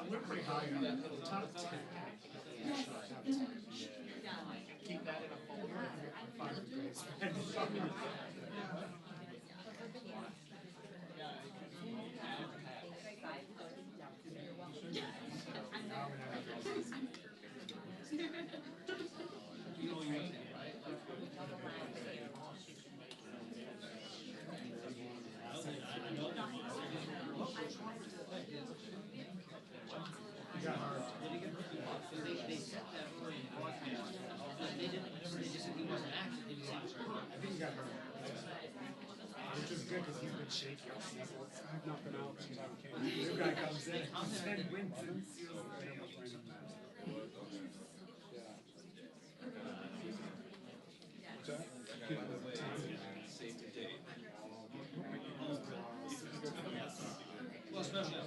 We're pretty high on that. Top 10. Keep that in a folder. Which is good because he's been shaky. I've not been out since I came. New guy comes in and wins and seals the thing. Well, especially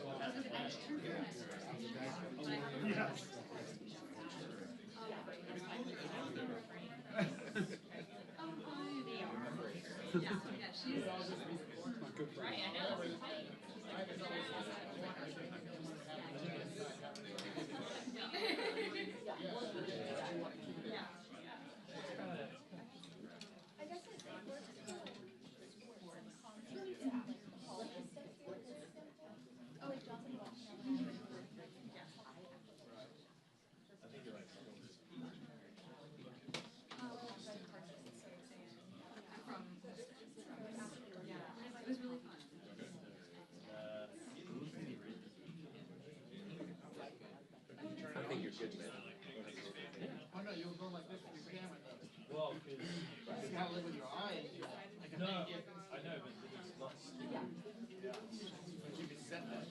yes. She's My good friend. right, I know. I think you're good, man. Oh no, you'll go like this with your camera though. well, You gotta live with your eyes. Like no, I know, but it's not. But you can set that.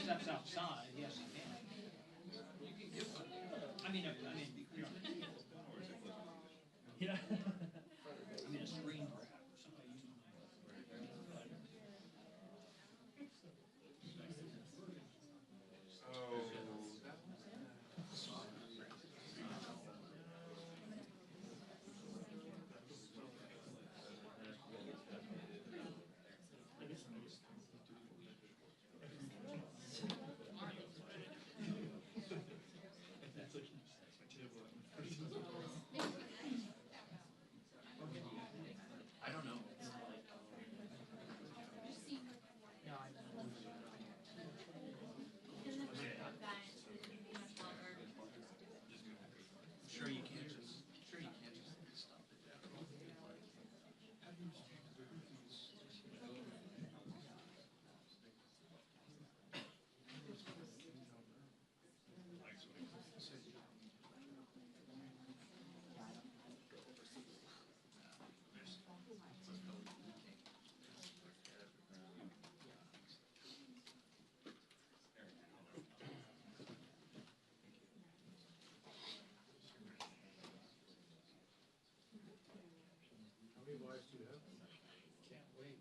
Steps outside, yes, you can. I mean, Yeah. I mean, a screen grab or something. I don't know. It's like, sure you can't just stop it. How many wives do you have? Can't wait.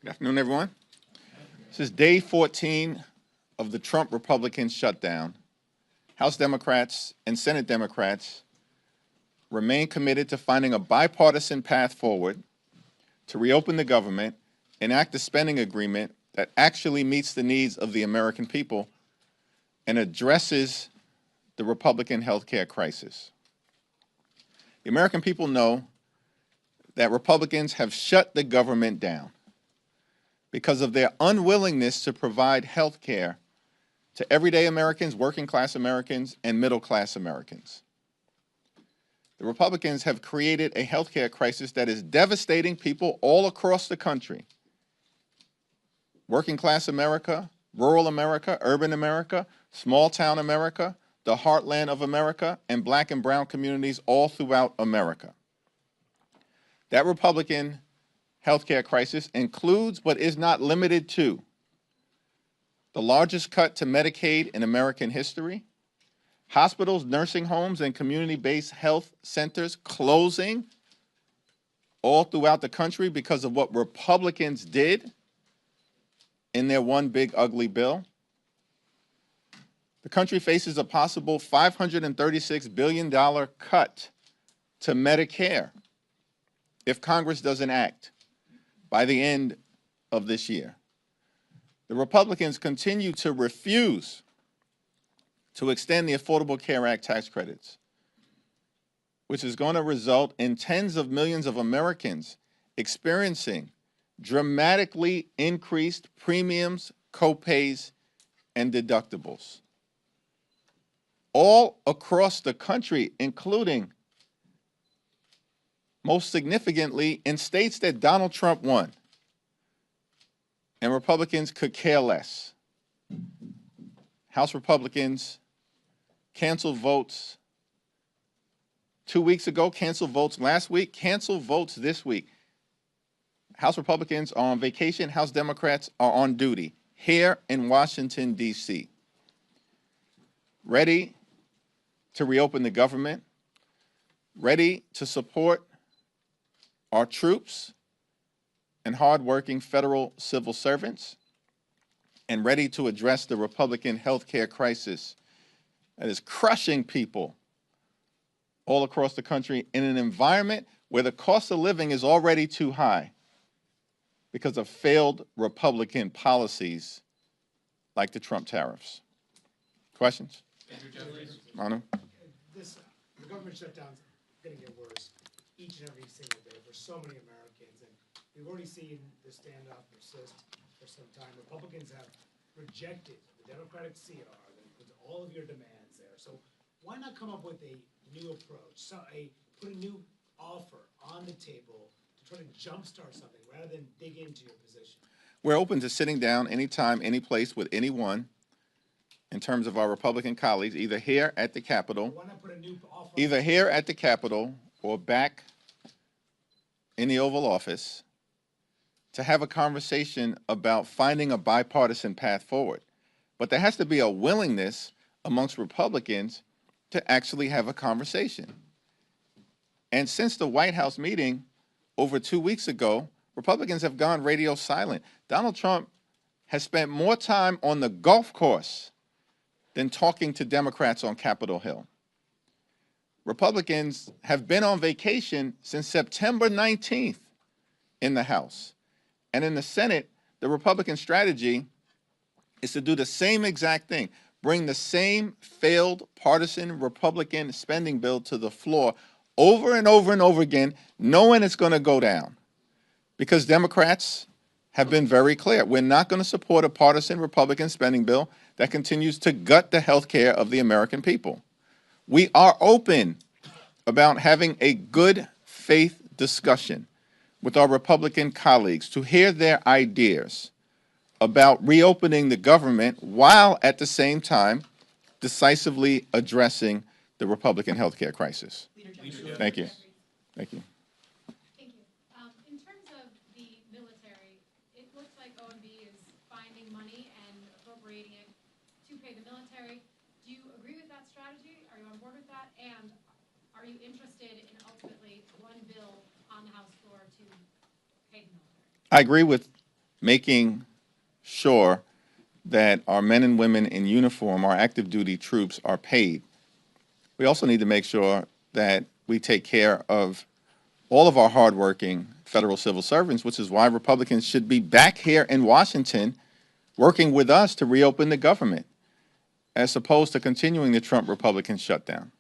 Good afternoon, everyone. This is day 14 of the Trump Republican shutdown. House Democrats and Senate Democrats remain committed to finding a bipartisan path forward to reopen the government, enact a spending agreement that actually meets the needs of the American people and addresses the Republican health care crisis. The American people know that Republicans have shut the government down because of their unwillingness to provide health care to everyday Americans, working class Americans, and middle class Americans. The Republicans have created a health care crisis that is devastating people all across the country. Working class America, rural America, urban America, small town America, the heartland of America, and black and brown communities all throughout America. That Republican healthcare crisis includes, but is not limited to, the largest cut to Medicaid in American history, hospitals, nursing homes, and community-based health centers closing all throughout the country because of what Republicans did in their one big ugly bill. The country faces a possible $536 billion cut to Medicare if Congress doesn't act by the end of this year. The Republicans continue to refuse to extend the Affordable Care Act tax credits, which is going to result in tens of millions of Americans experiencing dramatically increased premiums, copays, and deductibles. All across the country, including, most significantly, in states that Donald Trump won, and Republicans could care less. House Republicans canceled votes 2 weeks ago, canceled votes last week, canceled votes this week. House Republicans are on vacation, House Democrats are on duty here in Washington, D.C., ready to reopen the government, ready to support our troops and hardworking federal civil servants, and ready to address the Republican health care crisis that is crushing people all across the country in an environment where the cost of living is already too high because of failed Republican policies like the Trump tariffs. Questions? Andrew Jeffries. Manu? The government shutdown's gonna get worse each and every single day for so many Americans, and we've already seen the standoff persist for some time. Republicans have rejected the Democratic CR that puts all of your demands there. So why not come up with a new approach, put a new offer on the table to try to jumpstart something rather than dig into your position? We're open to sitting down anytime, any place with anyone in terms of our Republican colleagues, either here at the Capitol, Why not put a new offer? either here at the Capitol or back in the Oval Office to have a conversation about finding a bipartisan path forward. But there has to be a willingness amongst Republicans to actually have a conversation. And since the White House meeting over 2 weeks ago, Republicans have gone radio silent. Donald Trump has spent more time on the golf course than talking to Democrats on Capitol Hill. Republicans have been on vacation since September 19th in the House. And in the Senate, the Republican strategy is to do the same exact thing, bring the same failed partisan Republican spending bill to the floor over and over and over again, knowing it's going to go down. Because Democrats have been very clear. We're not going to support a partisan Republican spending bill that continues to gut the health care of the American people. We are open about having a good faith discussion with our Republican colleagues to hear their ideas about reopening the government while at the same time decisively addressing the Republican health care crisis. Thank you. Thank you. Thank you. In terms of the military, it looks like OMB is finding money and appropriating it to pay the military. Do you agree with that strategy? Are you on board with that? And are you interested in ultimately one bill on the House floor to pay the military? I agree with making sure that our men and women in uniform, our active duty troops, are paid. We also need to make sure that we take care of all of our hardworking federal civil servants, which is why Republicans should be back here in Washington working with us to reopen the government, as opposed to continuing the Trump Republican shutdown.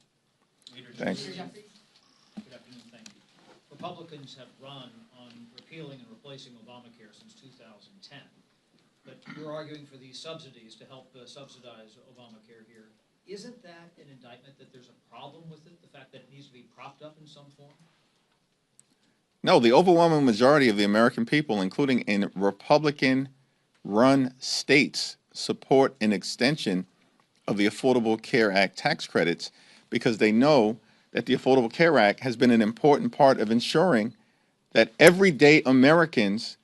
Thanks. Good afternoon, thank you. Republicans have run on repealing and replacing Obamacare since 2010, but you're arguing for these subsidies to help subsidize Obamacare here. Isn't that an indictment that there's a problem with it, the fact that it needs to be propped up in some form? No, the overwhelming majority of the American people, including in Republican-run states, support an extension of the Affordable Care Act tax credits because they know that the Affordable Care Act has been an important part of ensuring that everyday Americans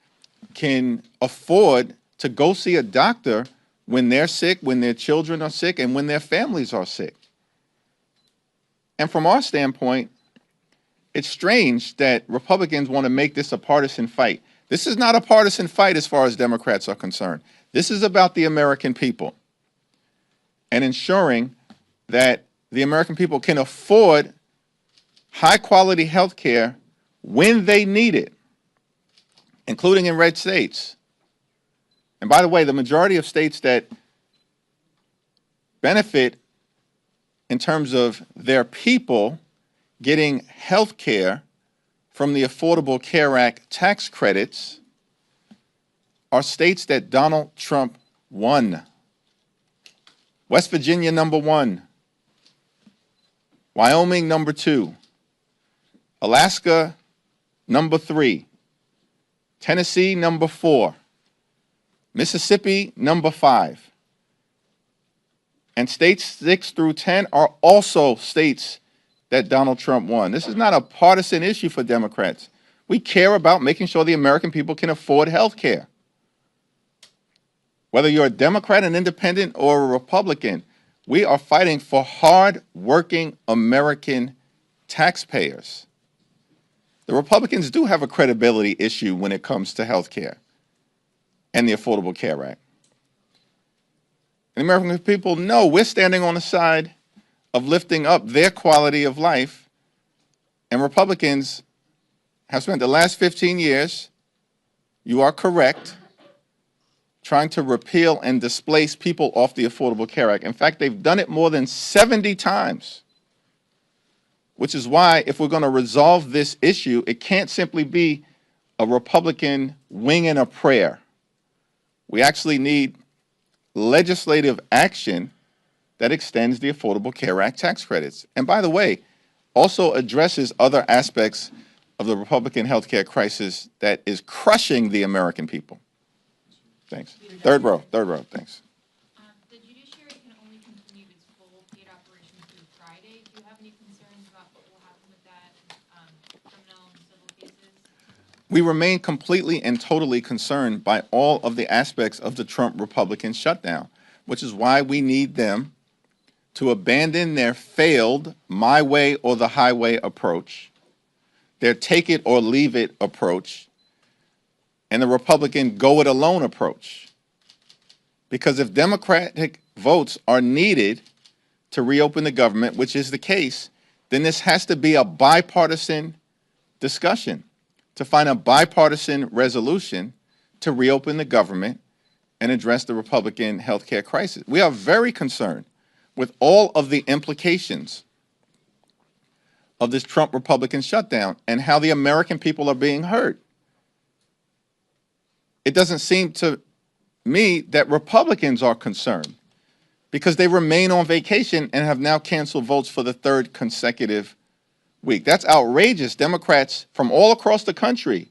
can afford to go see a doctor when they're sick, when their children are sick, and when their families are sick. And from our standpoint, it's strange that Republicans want to make this a partisan fight. This is not a partisan fight as far as Democrats are concerned. This is about the American people and ensuring that the American people can afford high-quality health care when they need it, including in red states. And by the way, the majority of states that benefit in terms of their people getting health care from the Affordable Care Act tax credits are states that Donald Trump won. West Virginia, number 1. Wyoming, number 2. Alaska, number 3. Tennessee, number 4. Mississippi, number 5. And states 6 through 10 are also states that Donald Trump won. This is not a partisan issue for Democrats. We care about making sure the American people can afford health care. Whether you're a Democrat, an independent, or a Republican, we are fighting for hard-working American taxpayers. The Republicans do have a credibility issue when it comes to health care and the Affordable Care Act. And the American people know we're standing on the side of lifting up their quality of life, and Republicans have spent the last 15 years, you are correct, trying to repeal and displace people off the Affordable Care Act. In fact, they've done it more than 70 times, which is why if we're going to resolve this issue, it can't simply be a Republican wing and a prayer. We actually need legislative action that extends the Affordable Care Act tax credits. And by the way, also addresses other aspects of the Republican healthcare crisis that is crushing the American people. Thanks. Third row, thanks. The judiciary can only continue its full paid operation through Friday. Do you have any concerns about what will happen with that, criminal and civil cases? We remain completely and totally concerned by all of the aspects of the Trump Republican shutdown, which is why we need them to abandon their failed my way or the highway approach, their take it or leave it approach, and the Republican go it alone approach. Because if Democratic votes are needed to reopen the government, which is the case, then this has to be a bipartisan discussion to find a bipartisan resolution to reopen the government and address the Republican healthcare crisis. We are very concerned with all of the implications of this Trump Republican shutdown and how the American people are being hurt. It doesn't seem to me that Republicans are concerned because they remain on vacation and have now canceled votes for the third consecutive week. That's outrageous. Democrats from all across the country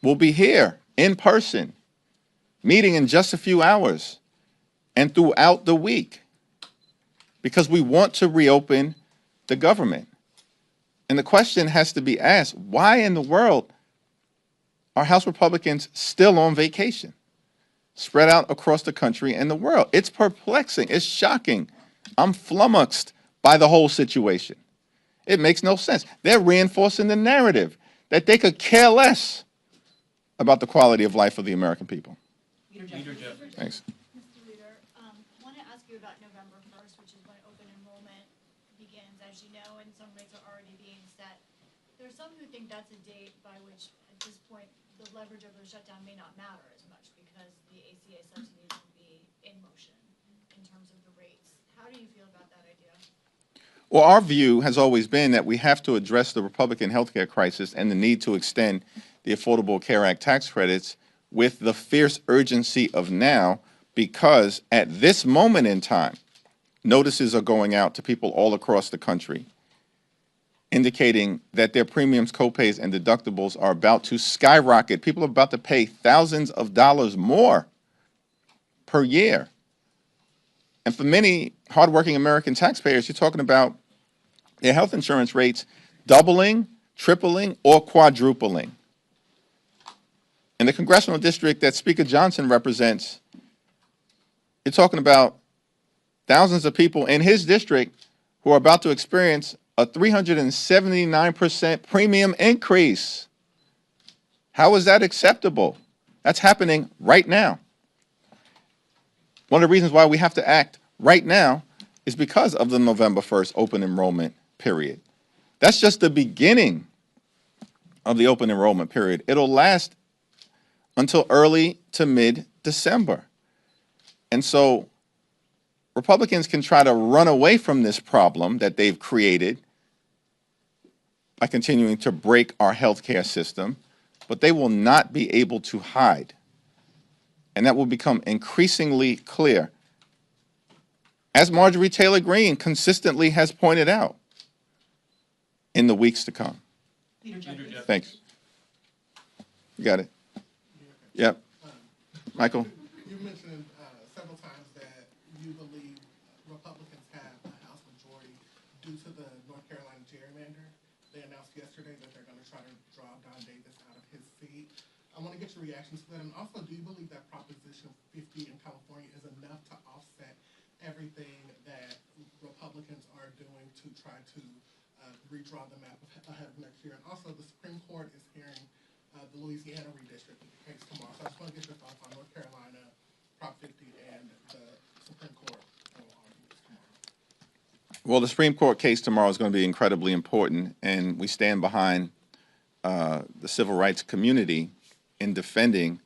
will be here in person, meeting in just a few hours and throughout the week because we want to reopen the government. And the question has to be asked, why in the world are House Republicans still on vacation, spread out across the country and the world? It's perplexing. It's shocking. I'm flummoxed by the whole situation. It makes no sense. They're reinforcing the narrative that they could care less about the quality of life of the American people. Leader Jeffries. Thanks. Mr. Leader, want to ask you about November 1st, which is when open enrollment begins, as you know, and some rates are already being set. There's some who think that's a date by which, at this point, the leverage of the shutdown may not matter as much because the ACA subsidies will be in motion in terms of the rates. How do you feel about that idea? Well, our view has always been that we have to address the Republican healthcare crisis and the need to extend the Affordable Care Act tax credits with the fierce urgency of now, because at this moment in time, notices are going out to people all across the country indicating that their premiums, copays, and deductibles are about to skyrocket. People are about to pay thousands of dollars more per year. And for many hardworking American taxpayers, you're talking about their health insurance rates doubling, tripling, or quadrupling. In the congressional district that Speaker Johnson represents, you're talking about thousands of people in his district who are about to experience a 379% premium increase. How is that acceptable? That's happening right now. One of the reasons why we have to act right now is because of the November 1st open enrollment period. That's just the beginning of the open enrollment period. It'll last until early to mid-December. And so Republicans can try to run away from this problem that they've created by continuing to break our healthcare system, but they will not be able to hide. And that will become increasingly clear, as Marjorie Taylor Greene consistently has pointed out in the weeks to come. Leader Jeffries. Thanks. You got it? Yep. Michael? You mentioned several times that you believe Republicans have a House majority due to the North Carolina gerrymander. They announced yesterday that they're going to try to draw Don Davis out of his seat. I want to get your reaction to that. And also, do you believe that Proposition 50 in California is enough to offset everything that Republicans are doing to try to redraw the map ahead of next year? And also, the Supreme Court is hearing the Louisiana redistricting case tomorrow. So I just want to get your thoughts on North Carolina, Prop 50, and the Supreme Court arguments tomorrow. Well, the Supreme Court case tomorrow is going to be incredibly important, and we stand behind the civil rights community in defending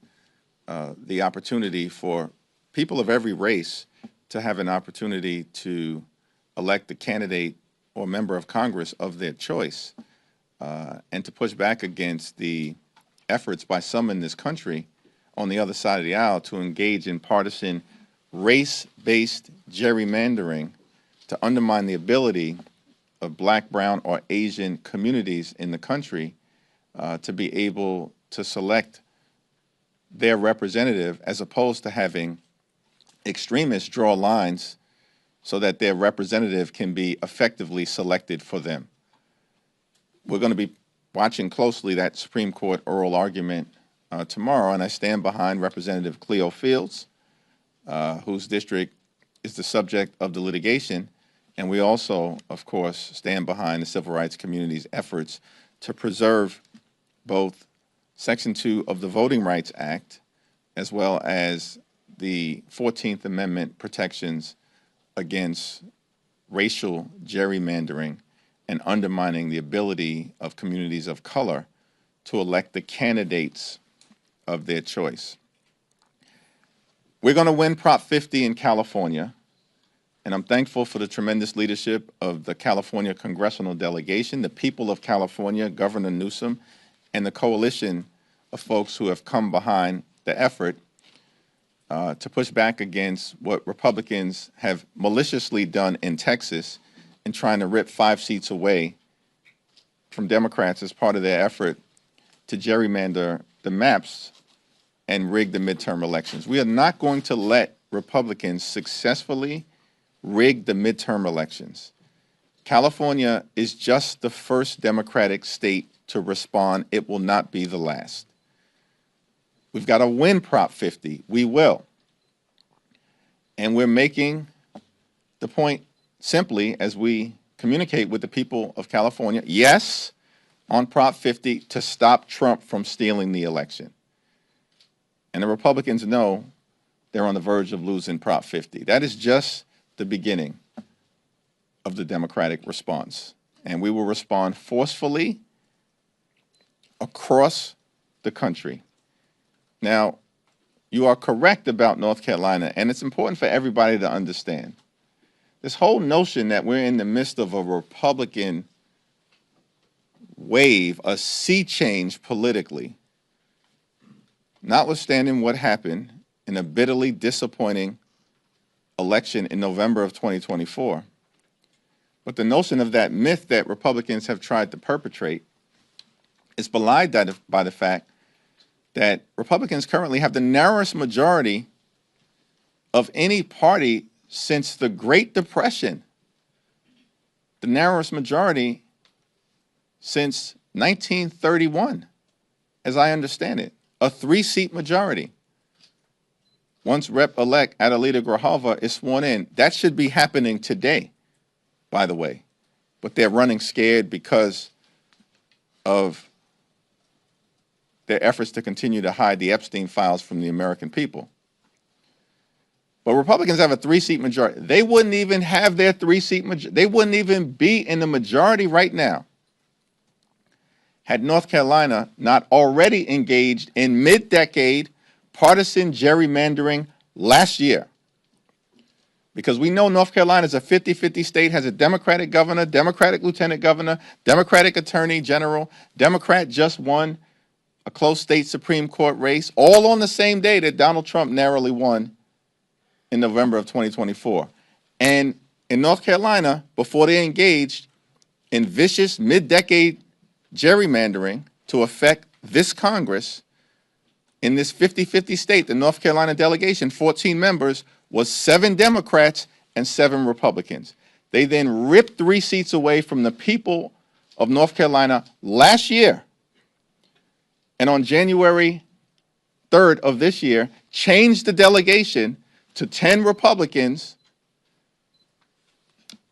the opportunity for people of every race to have an opportunity to elect a candidate or member of Congress of their choice, and to push back against the efforts by some in this country on the other side of the aisle to engage in partisan race-based gerrymandering to undermine the ability of Black, brown, or Asian communities in the country to be able to select their representative, as opposed to having extremists draw lines so that their representative can be effectively selected for them. We're going to be watching closely that Supreme Court oral argument tomorrow, and I stand behind Representative Cleo Fields, whose district is the subject of the litigation, and we also, of course, stand behind the civil rights community's efforts to preserve both Section 2 of the Voting Rights Act, as well as the 14th Amendment protections against racial gerrymandering and undermining the ability of communities of color to elect the candidates of their choice. We're going to win Prop 50 in California, and I'm thankful for the tremendous leadership of the California congressional delegation, the people of California, Governor Newsom, and the coalition of folks who have come behind the effort to push back against what Republicans have maliciously done in Texas in trying to rip 5 seats away from Democrats as part of their effort to gerrymander the maps and rig the midterm elections. We are not going to let Republicans successfully rig the midterm elections. California is just the first Democratic state to respond. It will not be the last. We've got to win Prop 50. We will. And we're making the point simply as we communicate with the people of California, yes, on Prop 50 to stop Trump from stealing the election. And the Republicans know they're on the verge of losing Prop 50. That is just the beginning of the Democratic response. And we will respond forcefully across the country. Now, you are correct about North Carolina, and it's important for everybody to understand. This whole notion that we're in the midst of a Republican wave, a sea change politically, notwithstanding what happened in a bitterly disappointing election in November of 2024, but the notion of that myth that Republicans have tried to perpetrate is belied by the fact that Republicans currently have the narrowest majority of any party since the Great Depression, the narrowest majority since 1931, as I understand it, a 3-seat majority. Once Rep-elect Adelita Grijalva is sworn in, that should be happening today, by the way, but they're running scared because of their efforts to continue to hide the Epstein files from the American people. But Republicans have a 3-seat majority. They wouldn't even have their 3-seat majority. They wouldn't even be in the majority right now had North Carolina not already engaged in mid-decade partisan gerrymandering last year. Because we know North Carolina is a 50-50 state, has a Democratic governor, Democratic lieutenant governor, Democratic attorney general, Democrat just won a close state Supreme Court race, all on the same day that Donald Trump narrowly won in November of 2024. And in North Carolina, before they engaged in vicious mid-decade gerrymandering to affect this Congress, in this 50-50 state, the North Carolina delegation, 14 members, was 7 Democrats and 7 Republicans. They then ripped 3 seats away from the people of North Carolina last year. And on January 3rd of this year, changed the delegation to 10 Republicans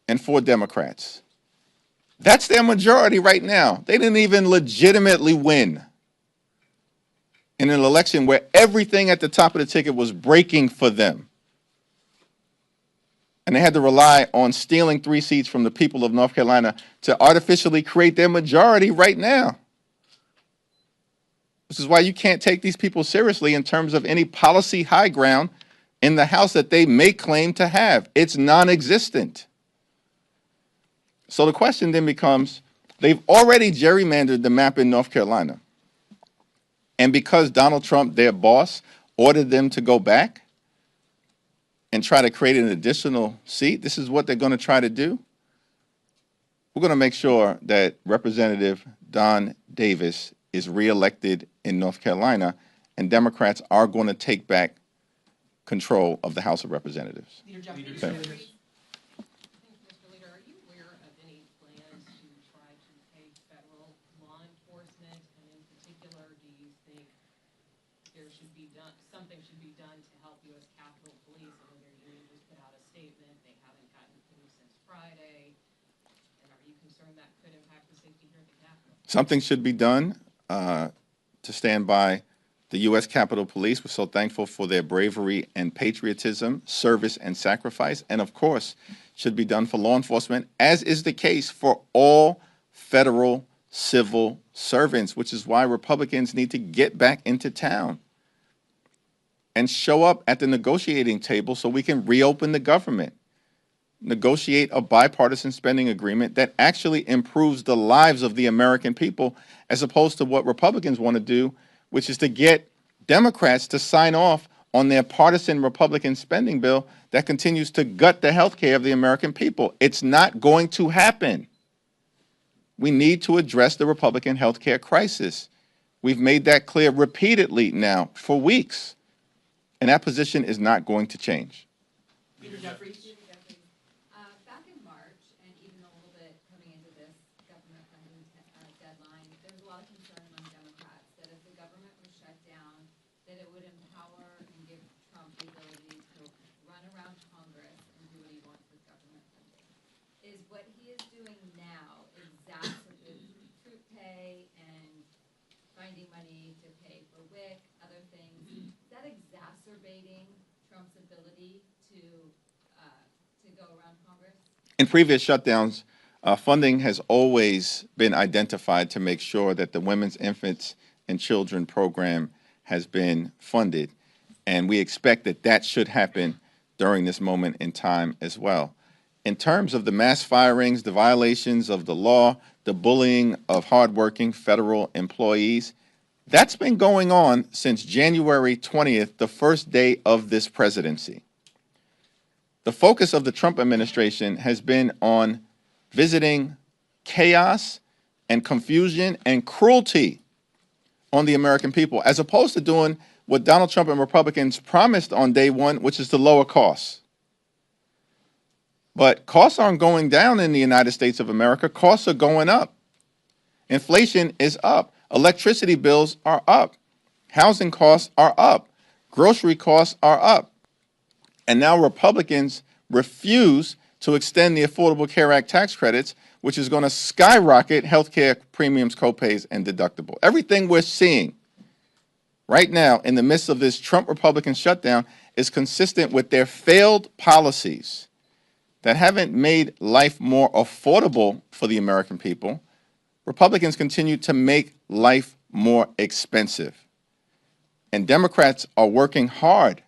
and 4 Democrats. That's their majority right now. They didn't even legitimately win in an election where everything at the top of the ticket was breaking for them. And they had to rely on stealing 3 seats from the people of North Carolina to artificially create their majority right now. which is why you can't take these people seriously in terms of any policy high ground in the House that they may claim to have. It's non-existent. So the question then becomes, they've already gerrymandered the map in North Carolina. And because Donald Trump, their boss, ordered them to go back and try to create an additional seat, this is what they're going to try to do. We're going to make sure that Representative Don Davis is reelected in North Carolina, and Democrats are going to take back control of the House of Representatives. Leader Jeffries. Okay. Mr. Leader, are you aware of any plans to try to pay federal law enforcement? And in particular, do you think something should be done to help U.S. Capitol Police? I know their union just put out a statement. They haven't gotten paid since Friday. And are you concerned that could impact the safety here at the Capitol? Something should be done to stand by the U.S. Capitol Police. We're so thankful for their bravery and patriotism, service and sacrifice, and of course, should be done for law enforcement, as is the case for all federal civil servants, which is why Republicans need to get back into town and show up at the negotiating table so we can reopen the government, negotiate a bipartisan spending agreement that actually improves the lives of the American people, as opposed to what Republicans want to do, which is to get Democrats to sign off on their partisan Republican spending bill that continues to gut the health care of the American people. It's not going to happen. We need to address the Republican health care crisis. We've made that clear repeatedly now for weeks, and that position is not going to change. Leader Jeffries. Back in March, and even a little bit coming into this government funding deadline, there was a lot of concern among Democrats that if the government was shut down, that it would empower and give Trump the ability to run around Congress and do what he wants with government funding. Is what he is doing now exacerbating troop pay and finding money to pay for WIC, other things? Is that exacerbating Trump's ability to go around Congress? In previous shutdowns, funding has always been identified to make sure that the Women's, Infants, and Children program has been funded. And we expect that that should happen during this moment in time as well. In terms of the mass firings, the violations of the law, the bullying of hardworking federal employees, that's been going on since January 20th, the first day of this presidency. The focus of the Trump administration has been on visiting chaos and confusion and cruelty on the American people, as opposed to doing what Donald Trump and Republicans promised on day one, which is to lower costs. But costs aren't going down in the United States of America. Costs are going up. Inflation is up. Electricity bills are up. Housing costs are up. Grocery costs are up. And now Republicans refuse to extend the Affordable Care Act tax credits, which is going to skyrocket health care premiums, copays, and deductible. Everything we're seeing right now in the midst of this Trump Republican shutdown is consistent with their failed policies that haven't made life more affordable for the American people. Republicans continue to make life more expensive. And Democrats are working hard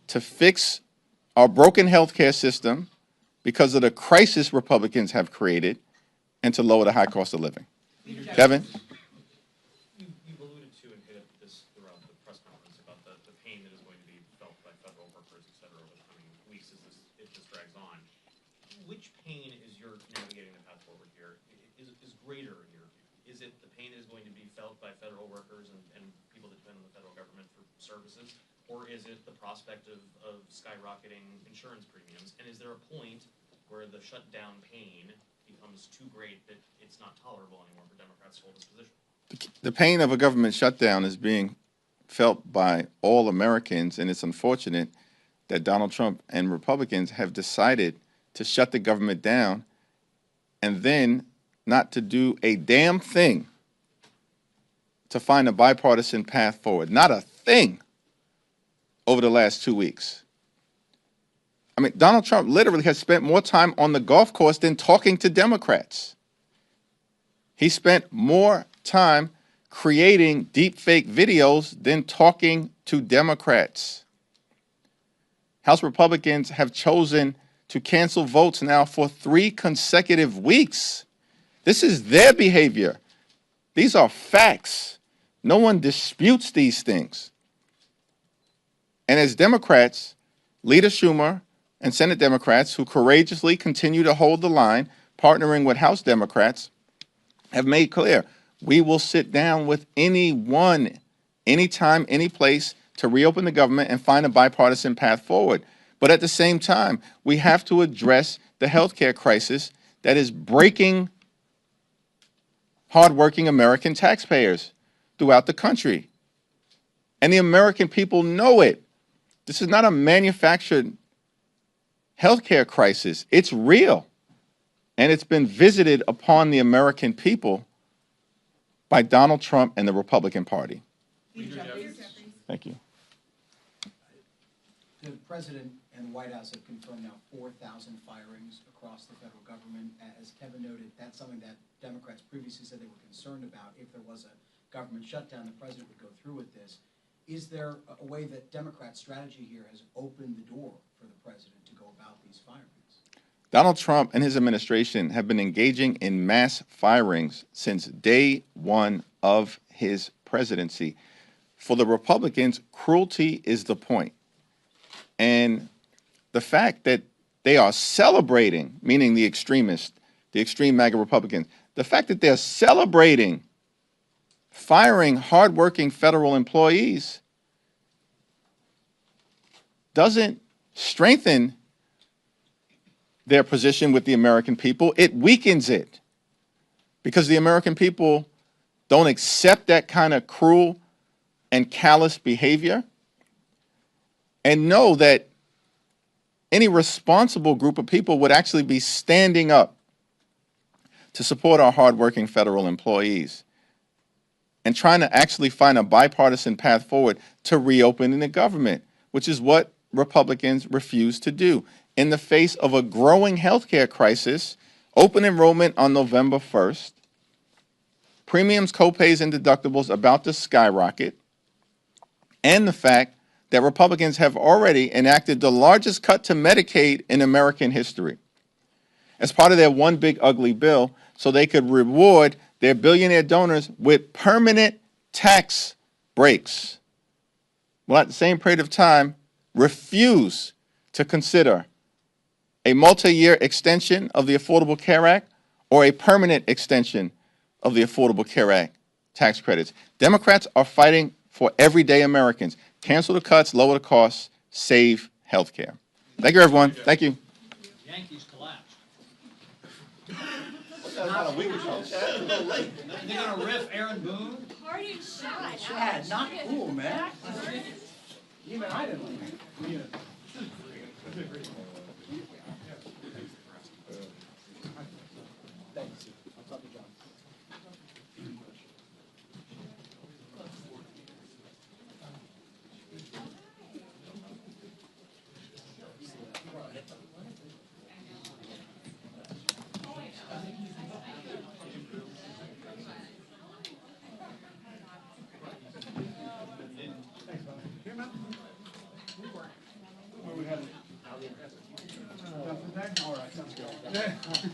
to fix our broken health care system because of the crisis Republicans have created and to lower the high cost of living. Kevin? You've alluded to and hit at this throughout the press conference about the pain that is going to be felt by federal workers, et cetera, over the coming weeks as it just drags on. Which pain is your navigating the path forward here is greater in your view? Is it the pain is going to be felt by federal workers and people that depend on the federal government for services? Or is it the prospect of skyrocketing insurance premiums? And is there a point where the shutdown pain becomes too great that it's not tolerable anymore for Democrats to hold this position? The pain of a government shutdown is being felt by all Americans, and it's unfortunate that Donald Trump and Republicans have decided to shut the government down and then not to do a damn thing to find a bipartisan path forward. Not a thing over the last 2 weeks. I mean, Donald Trump literally has spent more time on the golf course than talking to Democrats. He spent more time creating deepfake videos than talking to Democrats. House Republicans have chosen to cancel votes now for 3 consecutive weeks. This is their behavior. These are facts. No one disputes these things. And as Democrats, Leader Schumer and Senate Democrats who courageously continue to hold the line, partnering with House Democrats, have made clear we will sit down with anyone, anytime, any place to reopen the government and find a bipartisan path forward. But at the same time, we have to address the healthcare crisis that is breaking hardworking American taxpayers throughout the country. And the American people know it. This is not a manufactured healthcare crisis. It's real. And it's been visited upon the American people by Donald Trump and the Republican Party. Leader Jeffries. Thank you. The President and the White House have confirmed now 4,000 firings across the federal government. As Kevin noted, that's something that Democrats previously said they were concerned about. If there was a government shutdown, the President would go through with this. Is there a way that Democrat strategy here has opened the door for the President to go about these firings? Donald Trump and his administration have been engaging in mass firings since day one of his presidency. For the Republicans, cruelty is the point. And the fact that they are celebrating, meaning the extremists, the extreme MAGA Republicans, the fact that they're celebrating firing hardworking federal employees doesn't strengthen their position with the American people. It weakens it because the American people don't accept that kind of cruel and callous behavior and know that any responsible group of people would actually be standing up to support our hardworking federal employees and trying to actually find a bipartisan path forward to reopening the government, which is what Republicans refuse to do. In the face of a growing healthcare crisis, open enrollment on November 1st, premiums, copays, and deductibles about to skyrocket, and the fact that Republicans have already enacted the largest cut to Medicaid in American history as part of their one big ugly bill so they could reward their billionaire donors with permanent tax breaks. Well, at the same period of time, refuse to consider a multi-year extension of the Affordable Care Act or a permanent extension of the Affordable Care Act tax credits. Democrats are fighting for everyday Americans. Cancel the cuts, lower the costs, save health care. Thank you, everyone. Thank you. Yankees collapsed. They're going to riff Aaron Boone? Party shot. Chad, not cool, man. Even I didn't like it. Thanks. I'll talk to John. All right, sounds good.